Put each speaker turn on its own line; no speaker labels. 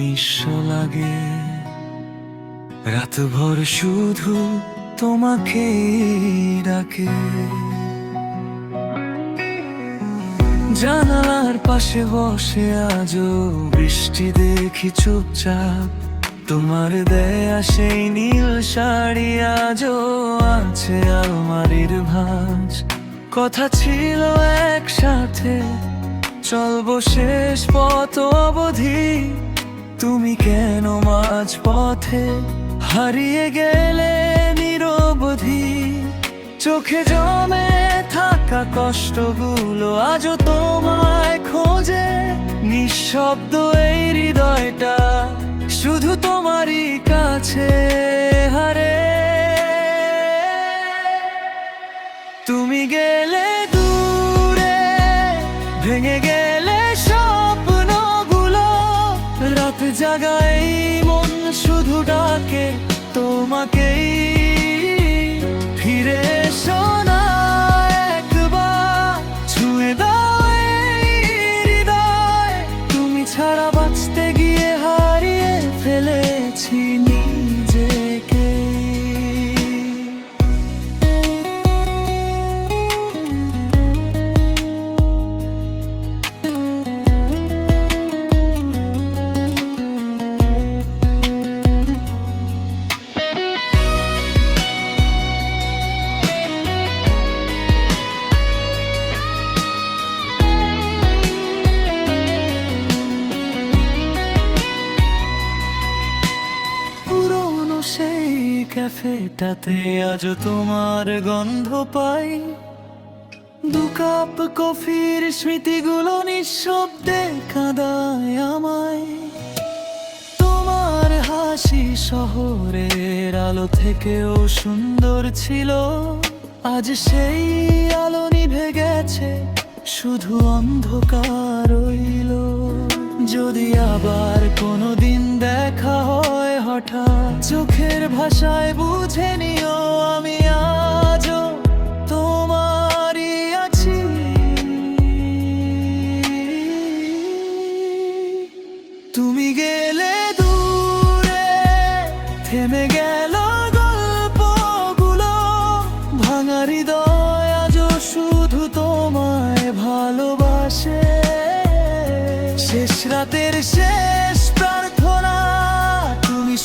নিঃস্ব লাগে। রাতভর শুধু তোমাকে ডাকে। জানালার পাশে বসে আজও বৃষ্টি দেখি চুপচাপ। তোমার দেয়া সেই নীল শাড়ি আজও আছে আলমারির ভাঁজ। কথা ছিল একসাথে চলবো শেষ পথ অবধি। তুমি কেন মাঝ পথে হারিয়ে গেলে নিরবধি। চোখে জমে থাকা কষ্টগুলো আজও তোমায় খোঁজে। নিঃশব্দ এই হৃদয়টা শুধু তোমারই কাছে হারে। তুমি গেলে দূরে, ভেঙে গেলে স্বপ্নগুলো। রাত জাগাই মন শুধু ডাকে তোমাকেই। ফিরে এসো না একবার, ছুঁয়ে দাও এই হৃদয়। তুমি ছাড়া বাঁচতে গিয়ে হারিয়ে ফেলেছি নিজেকে। সেই ক্যাফেটাতে আজও তোমার গন্ধ পাই। দু কাপ কফির স্মৃতিগুলো নিঃশব্দে কাঁদায় আমায়। তোমার হাসি শহরের আলো থেকেও সুন্দর ছিল। আজ সেই আলো নিভে গেছে, শুধু অন্ধকার রইল। যদি আবার কোনোদিন দেখা হয় হঠাৎ, চোখের ভাষায় বুঝে নিও আমি আজও তোমারই আছি। তুমি গেলে দূরে, থেমে গেল গল্পগুলো। ভাঙা হৃদয় আজও শুধু তোমায় ভালোবাসে। শেষ রাতের শেষ প্রার্থনা তুমি